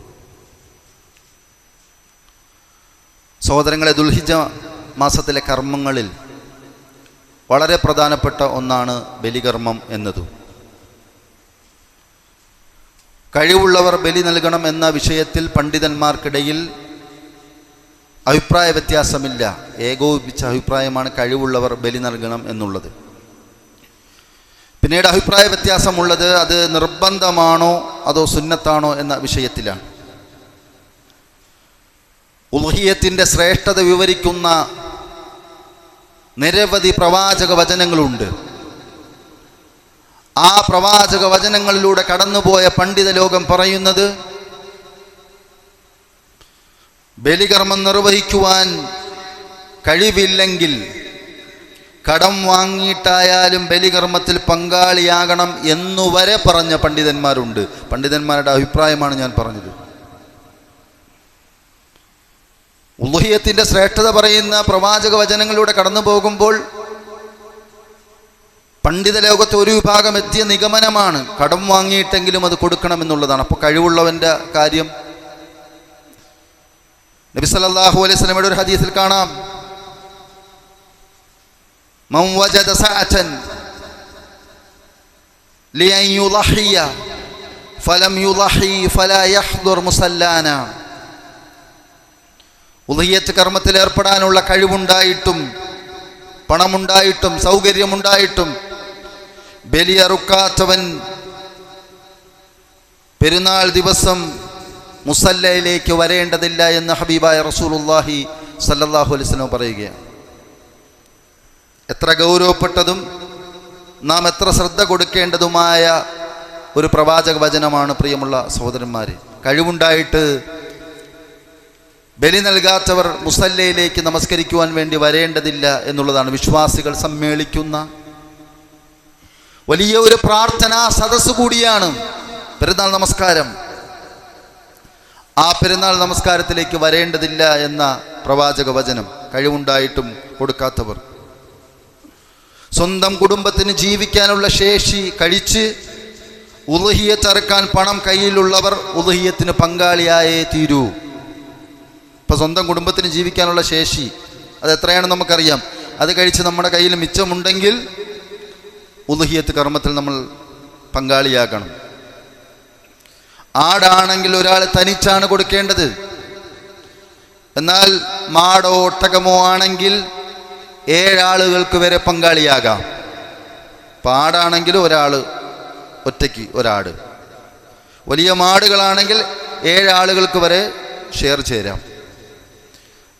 സഹോദരങ്ങളെ, ദുൽഹിജ്ജ മാസത്തിലെ കർമ്മങ്ങളിൽ വളരെ പ്രധാനപ്പെട്ട ഒന്നാണ് ബലികർമ്മം എന്നതും. കഴിവുള്ളവർ ബലി നൽകണം എന്ന വിഷയത്തിൽ പണ്ഡിതന്മാർക്കിടയിൽ അഭിപ്രായ വ്യത്യാസമില്ല. ഏകോപിപ്പിച്ച അഭിപ്രായമാണ് കഴിവുള്ളവർ ബലി നൽകണം എന്നുള്ളത്. പിന്നീട് അഭിപ്രായ വ്യത്യാസമുള്ളത് അത് നിർബന്ധമാണോ അതോ സുന്നത്താണോ എന്ന വിഷയത്തിലാണ്. ഉൽഹിയ്യത്തിൻ്റെ ശ്രേഷ്ഠത വിവരിക്കുന്ന നിരവധി പ്രവാചക വചനങ്ങളുണ്ട്. ആ പ്രവാചക വചനങ്ങളിലൂടെ കടന്നുപോയ പണ്ഡിത ലോകം പറയുന്നത് ബലികർമ്മം നിർവഹിക്കുവാൻ കഴിവില്ലെങ്കിൽ കടം വാങ്ങിയിട്ടായാലും ബലികർമ്മത്തിൽ പങ്കാളിയാകണം എന്നുവരെ പറഞ്ഞ പണ്ഡിതന്മാരുണ്ട്. പണ്ഡിതന്മാരുടെ അഭിപ്രായമാണ് ഞാൻ പറഞ്ഞത്. ഉൽഹിയ്യത്തിൻ്റെ ശ്രേഷ്ഠത പറയുന്ന പ്രവാചക വചനങ്ങളിലൂടെ കടന്നു പോകുമ്പോൾ പണ്ഡിത ലോകത്ത് ഒരു വിഭാഗം എത്തിയ നിഗമനമാണ് കടം വാങ്ങിയിട്ടെങ്കിലും അത് കൊടുക്കണമെന്നുള്ളതാണ്. അപ്പോൾ കഴിവുള്ളവൻ്റെ കാര്യം നബി സല്ലല്ലാഹു അലൈഹി വസല്ലമയുടെ ഒരു ഹദീസിൽ കാണാം, മൻ വജദ സഅതൻ ലിഅൻ യുളഹിയ ഫലം യുളഹി ഫലാ യഹ്ദുർ മുസല്ലാന. ഉൽഹിയ്യത്ത് കർമ്മത്തിൽ ഏർപ്പെടാനുള്ള കഴിവുണ്ടായിട്ടും പണമുണ്ടായിട്ടും സൗകര്യമുണ്ടായിട്ടും ബലിയറുക്കാത്തവൻ പെരുന്നാൾ ദിവസം മുസല്ലയിലേക്ക് വരേണ്ടതില്ല എന്ന് ഹബീബായ റസൂലുള്ളാഹി സല്ലല്ലാഹു അലൈഹി വസല്ലം പറയുകയാണ്. എത്ര ഗൗരവപ്പെട്ടതും നാം എത്ര ശ്രദ്ധ കൊടുക്കേണ്ടതുമായ ഒരു പ്രവാചക വചനമാണ് പ്രിയമുള്ള സഹോദരന്മാരെ. കഴിവുണ്ടായിട്ട് ബലി നൽകാത്തവർ മുസല്ലയിലേക്ക് നമസ്കരിക്കുവാൻ വേണ്ടി വരേണ്ടതില്ല എന്നുള്ളതാണ്. വിശ്വാസികൾ സമ്മേളിക്കുന്ന വലിയ ഒരു പ്രാർത്ഥനാ സദസ്സ് കൂടിയാണ് പെരുന്നാൾ നമസ്കാരം. ആ പെരുന്നാൾ നമസ്കാരത്തിലേക്ക് വരേണ്ടതില്ല എന്ന പ്രവാചക വചനം. കഴിവുണ്ടായിട്ടും കൊടുക്കാത്തവർ, സ്വന്തം കുടുംബത്തിന് ജീവിക്കാനുള്ള ശേഷി കഴിച്ച് ഉൽഹിയ്യത്ത് അറുക്കാൻ പണം കയ്യിലുള്ളവർ ഉൽഹിയ്യത്തിന് പങ്കാളിയായേ തീരൂ. ഇപ്പം സ്വന്തം കുടുംബത്തിന് ജീവിക്കാനുള്ള ശേഷി അത് എത്രയാണെന്ന് നമുക്കറിയാം. അത് കഴിച്ച് നമ്മുടെ കയ്യിൽ മിച്ചമുണ്ടെങ്കിൽ ഉൽഹിയ്യത്ത് കർമ്മത്തിൽ നമ്മൾ പങ്കാളിയാക്കണം. ആടാണെങ്കിൽ ഒരാൾ തനിച്ചാണ് കൊടുക്കേണ്ടത്. എന്നാൽ മാടോ ഒട്ടകമോ ആണെങ്കിൽ 7 ആളുകൾക്ക് വരെ പങ്കാളിയാകാം. പാടാണെങ്കിൽ ഒരാൾ, ഒറ്റയ്ക്ക് ഒരാട്. വലിയ മാടുകളാണെങ്കിൽ 7 ആളുകൾക്ക് വരെ ഷെയർ ചേരാം.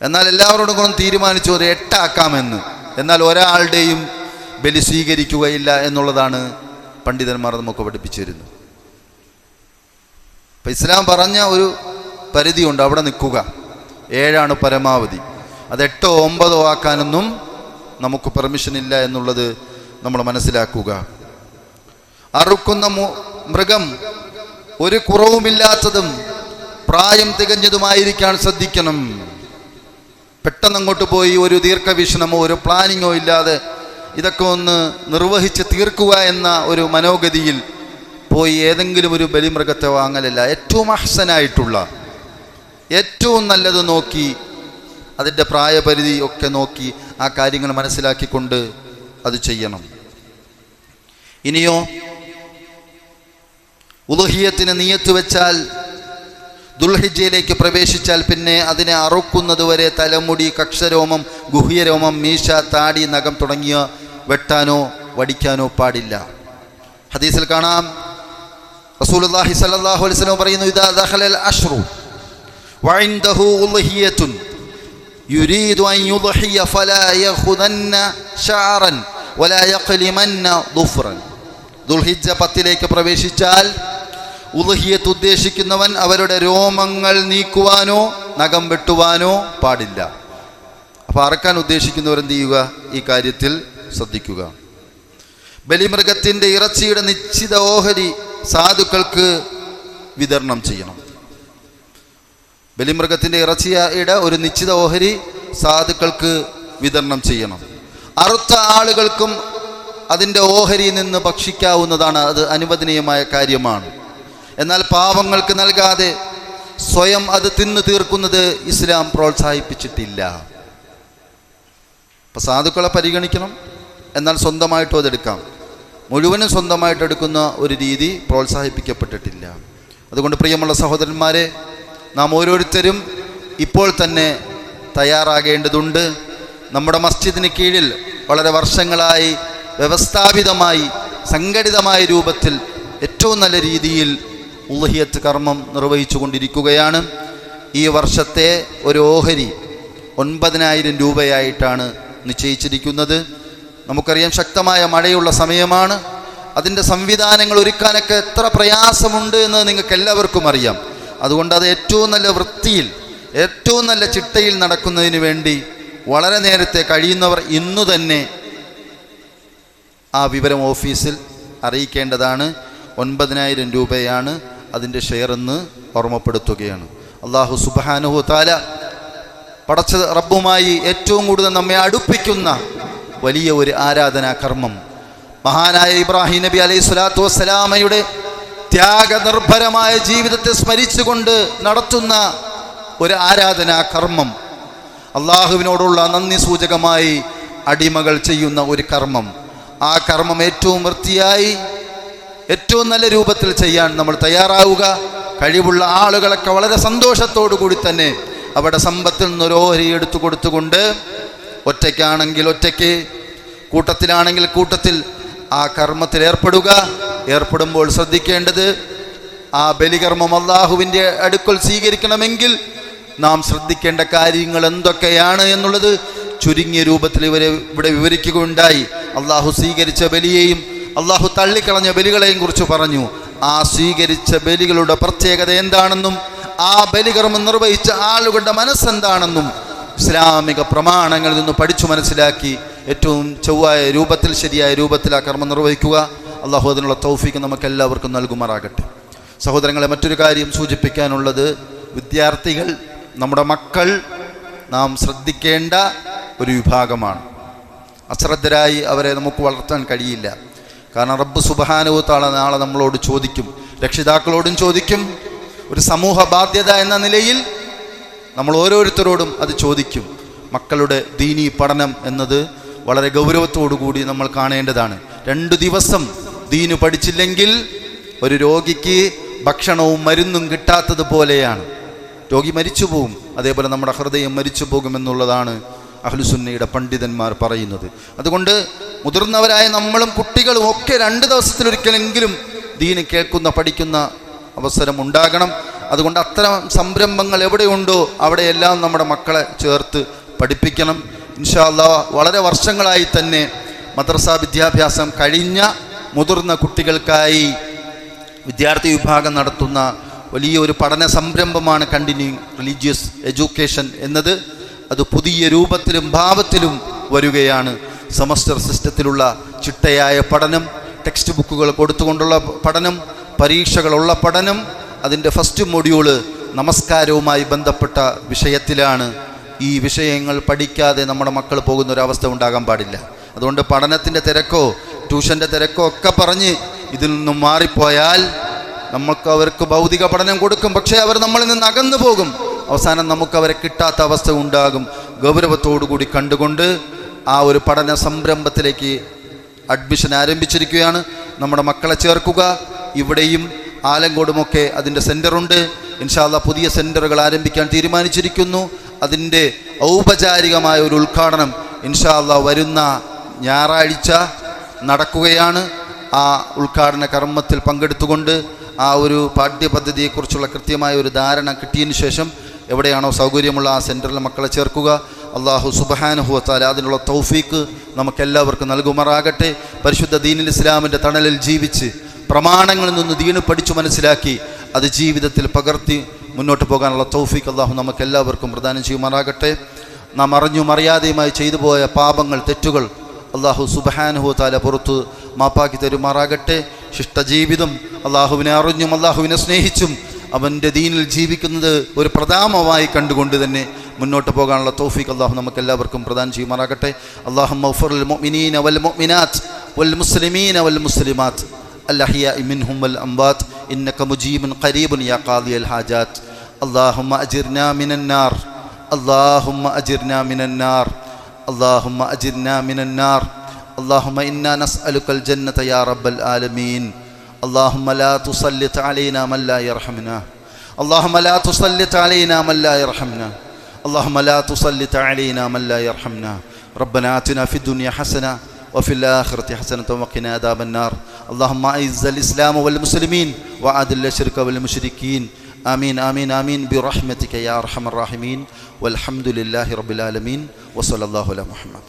എന്നാൽ എല്ലാവരോടും കൂടെ തീരുമാനിച്ചു ഒരു 8 ആക്കാമെന്ന്. എന്നാൽ ഒരാളുടെയും ബലി സ്വീകരിക്കുകയില്ല എന്നുള്ളതാണ് പണ്ഡിതന്മാർ നമുക്ക് പഠിപ്പിച്ചു തരുന്നത്. അപ്പം ഇസ്ലാം പറഞ്ഞ ഒരു പരിധിയുണ്ട്, അവിടെ നിൽക്കുക. 7 പരമാവധി. അത് 8 9 ആക്കാനൊന്നും നമുക്ക് പെർമിഷൻ ഇല്ല എന്നുള്ളത് നമ്മൾ മനസ്സിലാക്കുക. അറുക്കുന്ന മൃഗം ഒരു കുറവുമില്ലാത്തതും പ്രായം തികഞ്ഞതുമായിരിക്കാൻ ശ്രദ്ധിക്കണം. പെട്ടെന്ന് അങ്ങോട്ട് പോയി ഒരു ദീർഘവീക്ഷണമോ ഒരു പ്ലാനിങ്ങോ ഇല്ലാതെ ഇതൊക്കെ ഒന്ന് നിർവഹിച്ച് തീർക്കുക എന്ന ഒരു മനോഗതിയിൽ പോയി ഏതെങ്കിലും ഒരു ബലിമൃഗത്തെ വാങ്ങലല്ല. ഏറ്റവും അഹ്സനായിട്ടുള്ള ഏറ്റവും നല്ലത് നോക്കി അതിൻ്റെ പ്രായപരിധി ഒക്കെ നോക്കി ആ കാര്യങ്ങൾ മനസ്സിലാക്കിക്കൊണ്ട് അത് ചെയ്യണം. ഇനിയോ ഉളുഹിയത്തിന് നിയത്ത് വെച്ചാൽ ദുൽഹിജ്ജയിലേക്ക് പ്രവേശിച്ചാൽ പിന്നെ അതിനെ അറുക്കുന്നത് വരെ തലമുടി, കക്ഷരോമം, ഗുഹ്യരോമം, മീശ, താടി, നഖം തുടങ്ങിയ വെട്ടാനോ വടിക്കാനോ പാടില്ല. ഹദീസിൽ കാണാം റസൂലുള്ളാഹി സ്വല്ലല്ലാഹു അലൈഹി വസല്ലം പറയുന്നു, ഇദാ ദഖലൽ അശ്റു വഇൻദഹു ഉളുഹിയത്തുൻ യുരീദു അൻ യുദ്ഹിയ ഫലാ യഖുദന്ന ശഅറൻ വലാ യഖ്ലിമന്ന ദുഫ്റൻ. ദുൽഹിജ്ജ 10 പ്രവേശിച്ചാൽ ഉളുഹിയത്ത് ഉദ്ദേശിക്കുന്നവൻ അവരുടെ രോമങ്ങൾ നീക്കുവാനോ നഖം വെട്ടുവാനോ പാടില്ല. അപ്പോൾ അറക്കാൻ ഉദ്ദേശിക്കുന്നവരെന്ത് ചെയ്യുക? ഈ കാര്യത്തിൽ ശ്രദ്ധിക്കുക. ബലിമൃഗത്തിൻ്റെ ഇറച്ചിയുടെ നിശ്ചിത ഓഹരി സാധുക്കൾക്ക് വിതരണം ചെയ്യണം. ബലിമൃഗത്തിൻ്റെ ഇറച്ചിയുടെ ഒരു നിശ്ചിത ഓഹരി സാധുക്കൾക്ക് വിതരണം ചെയ്യണം. അറുത്ത ആളുകൾക്കും അതിൻ്റെ ഓഹരിയിൽ നിന്ന് ഭക്ഷിക്കാവുന്നതാണ്, അത് അനുവദനീയമായ കാര്യമാണ്. എന്നാൽ പാവങ്ങൾക്ക് നൽകാതെ സ്വയം അത് തിന്നു തീർക്കുന്നത് ഇസ്ലാം പ്രോത്സാഹിപ്പിച്ചിട്ടില്ല. അപ്പം സാധുക്കളെ പരിഗണിക്കണം, എന്നാൽ സ്വന്തമായിട്ടും അതെടുക്കാം. മുഴുവനും സ്വന്തമായിട്ട് എടുക്കുന്ന ഒരു രീതി പ്രോത്സാഹിപ്പിക്കപ്പെട്ടിട്ടില്ല. അതുകൊണ്ട് പ്രിയമുള്ള സഹോദരന്മാരെ, നാം ഓരോരുത്തരും ഇപ്പോൾ തന്നെ തയ്യാറാകേണ്ടതുണ്ട്. നമ്മുടെ മസ്ജിദിന് കീഴിൽ വളരെ വർഷങ്ങളായി വ്യവസ്ഥാപിതമായി സംഘടിതമായ രൂപത്തിൽ ഏറ്റവും നല്ല രീതിയിൽ ഉളുഹിയത്ത് കർമ്മം നിർവഹിച്ചു കൊണ്ടിരിക്കുകയാണ്. ഈ വർഷത്തെ ഒരു ഓഹരി 9,000 രൂപയായിട്ടാണ് നിശ്ചയിച്ചിരിക്കുന്നത്. നമുക്കറിയാം ശക്തമായ മഴയുള്ള സമയമാണ്. അതിൻ്റെ സംവിധാനങ്ങൾ ഒരുക്കാനൊക്കെ എത്ര പ്രയാസമുണ്ട് എന്ന് നിങ്ങൾക്ക് എല്ലാവർക്കും അറിയാം. അതുകൊണ്ട് അത് ഏറ്റവും നല്ല വൃത്തിയിൽ ഏറ്റവും നല്ല ചിട്ടയിൽ നടക്കുന്നതിന് വേണ്ടി വളരെ നേരത്തെ കഴിയുന്നവർ ഇന്നു തന്നെ ആ വിവരം ഓഫീസിൽ അറിയിക്കേണ്ടതാണ്. 9,000 രൂപയാണ് അതിൻ്റെ ഷെയർ എന്ന് ഓർമ്മപ്പെടുത്തുകയാണ്. അല്ലാഹു സുബ്ഹാനഹു തആല പടച്ച റബ്ബുമായി ഏറ്റവും കൂടുതൽ നമ്മെ അടുപ്പിക്കുന്ന വലിയ ഒരു ആരാധനാ കർമ്മം, മഹാനായ ഇബ്രാഹിം നബി അലൈഹി സ്വലാത്തു വസ്സലാമയുടെ ത്യാഗനിർഭരമായ ജീവിതത്തെ സ്മരിച്ചുകൊണ്ട് നടത്തുന്ന ഒരു ആരാധനാ കർമ്മം, അള്ളാഹുവിനോടുള്ള നന്ദി സൂചകമായി അടിമകൾ ചെയ്യുന്ന ഒരു കർമ്മം. ആ കർമ്മം ഏറ്റവും വൃത്തിയായി ഏറ്റവും നല്ല രൂപത്തിൽ ചെയ്യാൻ നമ്മൾ തയ്യാറാവുക. കഴിവുള്ള ആളുകളൊക്കെ വളരെ സന്തോഷത്തോടു കൂടി തന്നെ അവിടെ സമ്പത്തിൽ നിന്നൊരു ഓഹരി എടുത്തു കൊടുത്തുകൊണ്ട്, ഒറ്റയ്ക്കാണെങ്കിൽ ഒറ്റയ്ക്ക്, കൂട്ടത്തിലാണെങ്കിൽ കൂട്ടത്തിൽ ആ കർമ്മത്തിൽ ഏർപ്പെടുമ്പോൾ ശ്രദ്ധിക്കേണ്ടത്, ആ ബലികർമ്മം അള്ളാഹുവിൻ്റെ അടുക്കൽ സ്വീകരിക്കണമെങ്കിൽ നാം ശ്രദ്ധിക്കേണ്ട കാര്യങ്ങൾ എന്തൊക്കെയാണ് എന്നുള്ളത് ചുരുങ്ങിയ രൂപത്തിൽ ഇവിടെ വിവരിക്കുകയുണ്ടായി. അള്ളാഹു സ്വീകരിച്ച ബലിയെയും അള്ളാഹു തള്ളിക്കളഞ്ഞ ബലികളെയും കുറിച്ച് പറഞ്ഞു. ആ സ്വീകരിച്ച ബലികളുടെ പ്രത്യേകത എന്താണെന്നും ആ ബലികർമ്മം നിർവഹിച്ച ആളുകളുടെ മനസ്സെന്താണെന്നും ഇസ്ലാമിക പ്രമാണങ്ങളിൽ നിന്ന് പഠിച്ചു മനസ്സിലാക്കി ഏറ്റവും ചൊവ്വായ രൂപത്തിൽ ശരിയായ രൂപത്തിൽ ആ കർമ്മം നിർവഹിക്കുക. അള്ളാഹു അതിനുള്ള തൗഫീക്ക് നമുക്ക് എല്ലാവർക്കും നൽകുമാറാകട്ടെ. സഹോദരങ്ങളെ, മറ്റൊരു കാര്യം സൂചിപ്പിക്കാനുള്ളത്, വിദ്യാർത്ഥികൾ, നമ്മുടെ മക്കൾ നാം ശ്രദ്ധിക്കേണ്ട ഒരു വിഭാഗമാണ്. അശ്രദ്ധരായി അവരെ നമുക്ക് വളർത്താൻ കഴിയില്ല. കാരണം റബ്ബ് സുബ്ഹാനഹു തആല നാളെ നമ്മളോട് ചോദിക്കും, രക്ഷിതാക്കളോടും ചോദിക്കും. ഒരു സമൂഹ ബാധ്യത എന്ന നിലയിൽ നമ്മൾ ഓരോരുത്തരോടും അത് ചോദിക്കും. മക്കളുടെ ദീനീ പഠനം എന്നത് വളരെ ഗൗരവത്തോടു കൂടി നമ്മൾ കാണേണ്ടതാണ്. 2 ദിവസം ദീന് പഠിച്ചില്ലെങ്കിൽ ഒരു രോഗിക്ക് ഭക്ഷണവും മരുന്നും കിട്ടാത്തതുപോലെയാണ്. രോഗി മരിച്ചു പോകും, അതേപോലെ നമ്മുടെ ഹൃദയം മരിച്ചു പോകുമെന്നുള്ളതാണ് അഹ്ലുസുന്നയുടെ പണ്ഡിതന്മാർ പറയുന്നത്. അതുകൊണ്ട് മുതിർന്നവരായ നമ്മളും കുട്ടികളും ഒക്കെ 2 ദിവസത്തിലൊരിക്കലെങ്കിലും ദീന് കേൾക്കുന്ന പഠിക്കുന്ന അവസരം ഉണ്ടാകണം. അതുകൊണ്ട് അത്തരം സംരംഭങ്ങൾ എവിടെയുണ്ടോ അവിടെയെല്ലാം നമ്മുടെ മക്കളെ ചേർത്ത് പഠിപ്പിക്കണം. ഇൻഷാ അല്ലാഹ് വളരെ വർഷങ്ങളായി തന്നെ മദ്രസ വിദ്യാഭ്യാസം കഴിഞ്ഞ മുതിർന്ന കുട്ടികൾക്കായി വിദ്യാർത്ഥി വിഭാഗം നടത്തുന്ന വലിയൊരു പഠന സംരംഭമാണ് കണ്ടിന്യൂയിങ് റിലീജിയസ് എഡ്യൂക്കേഷൻ എന്നത്. അത് പുതിയ രൂപത്തിലും ഭാവത്തിലും വരികയാണ്. സെമസ്റ്റർ സിസ്റ്റത്തിലുള്ള ചിട്ടയായ പഠനം, ടെക്സ്റ്റ് ബുക്കുകൾ കൊടുത്തുകൊണ്ടുള്ള പഠനം, പരീക്ഷകളുള്ള പഠനം. അതിൻ്റെ ഫസ്റ്റ് മൊഡ്യൂള് നമസ്കാരവുമായി ബന്ധപ്പെട്ട വിഷയത്തിലാണ്. ഈ വിഷയങ്ങൾ പഠിക്കാതെ നമ്മുടെ മക്കൾ പോകുന്നൊരവസ്ഥ ഉണ്ടാകാൻ പാടില്ല. അതുകൊണ്ട് പഠനത്തിൻ്റെ തിരക്കോ ട്യൂഷൻ്റെ തിരക്കോ ഒക്കെ പറഞ്ഞ് ഇതിൽ നിന്നും മാറിപ്പോയാൽ നമുക്ക് അവർക്ക് ഭൗതിക പഠനം കൊടുക്കും, പക്ഷേ അവർ നമ്മളിൽ നിന്ന് അകന്നു പോകും. അവസാനം നമുക്കവരെ കിട്ടാത്ത അവസ്ഥ ഉണ്ടാകും. ഗൗരവത്തോടുകൂടി കണ്ടുകൊണ്ട് ആ ഒരു പഠന സംരംഭത്തിലേക്ക് അഡ്മിഷൻ ആരംഭിച്ചിരിക്കുകയാണ്. നമ്മുടെ മക്കളെ ചേർക്കുക. ഇവിടെയും ആലങ്കോടുമൊക്കെ അതിൻ്റെ സെൻ്ററുണ്ട്. ഇൻഷാ അല്ലാഹ് പുതിയ സെൻ്ററുകൾ ആരംഭിക്കാൻ തീരുമാനിച്ചിരിക്കുന്നു. അതിൻ്റെ ഔപചാരികമായ ഒരു ഉദ്ഘാടനം ഇൻഷാ അല്ലാഹ് വരുന്ന ഞായറാഴ്ച നടക്കുകയാണ്. ആ ഉദ്ഘാടന കർമ്മത്തിൽ പങ്കെടുത്തുകൊണ്ട് ആ ഒരു പാഠ്യപദ്ധതിയെക്കുറിച്ചുള്ള കൃത്യമായ ഒരു ധാരണ കിട്ടിയതിന് ശേഷം എവിടെയാണോ സൗകര്യമുള്ള ആ സെൻറ്ററിൽ മക്കളെ ചേർക്കുക. അള്ളാഹു സുബ്ഹാനഹു വ തആല അതിനുള്ള തൗഫീക്ക് നമുക്കെല്ലാവർക്കും നൽകുമാറാകട്ടെ. പരിശുദ്ധ ദീനുൽ ഇസ്ലാമിൻ്റെ തണലിൽ ജീവിച്ച് പ്രമാണങ്ങളിൽ നിന്ന് ദീന് പഠിച്ചു മനസ്സിലാക്കി അത് ജീവിതത്തിൽ പകർത്തി മുന്നോട്ട് പോകാനുള്ള തൗഫീക്ക് അള്ളാഹു നമുക്കെല്ലാവർക്കും പ്രദാനം ചെയ്യുമാറാകട്ടെ. നാം അറിഞ്ഞും അറിയാതെയുമായി ചെയ്തു പോയ പാപങ്ങൾ, തെറ്റുകൾ അള്ളാഹു സുബ്ഹാനഹു വ തആല പുറത്ത് മാപ്പാക്കി തരുമാറാകട്ടെ. ശിഷ്ടജീവിതം അള്ളാഹുവിനെ അറിഞ്ഞും അള്ളാഹുവിനെ സ്നേഹിച്ചും അവൻ്റെ ദീനിൽ ജീവിക്കുന്നത് ഒരു പ്രധാനമായി കണ്ടുകൊണ്ട് തന്നെ മുന്നോട്ട് പോകാനുള്ള തൗഫീഖ് അള്ളാഹു നമുക്ക് എല്ലാവർക്കും പ്രദാനം ചെയ്യുമാറാകട്ടെ. അല്ലാഹുമ്മ ഗ്ഫിർ ലിൽ മുഅ്മിനീന വൽ മുഅ്മിനാത്ത് വൽ മുസ്ലിമീന വൽ മുസ്ലിമാത്ത് അൽഅഹ്യാഇ മിൻഹും വൽ അംവാത്ത് ഇന്നക മുജീബുൻ ഖരീബുൻ യാ ഖാദിയൽ ഹാജാത്ത്. അല്ലാഹുമ്മ അജിർനാ മിനൻ നാർ, അല്ലാഹുമ്മ അജിർനാ മിനൻ നാർ, അല്ലാഹുമ്മ അജിർനാ മിനൻ നാർ. اللهم إنا نسألك الجنة يا رب العالمين. اللهم لا تسلط علينا من لا يرحمنا، اللهم لا تسلط علينا من لا يرحمنا، اللهم لا تسلط علينا من لا يرحمنا. ربنا آتنا في الدنيا حسنة وفي الآخرة حسنة وقنا عذاب النار. اللهم أعز الإسلام والمسلمين وأذل الشرك والمشركين. آمين آمين آمين برحمتك يا أرحم الراحمين. والحمد لله رب العالمين وصلى الله على محمد.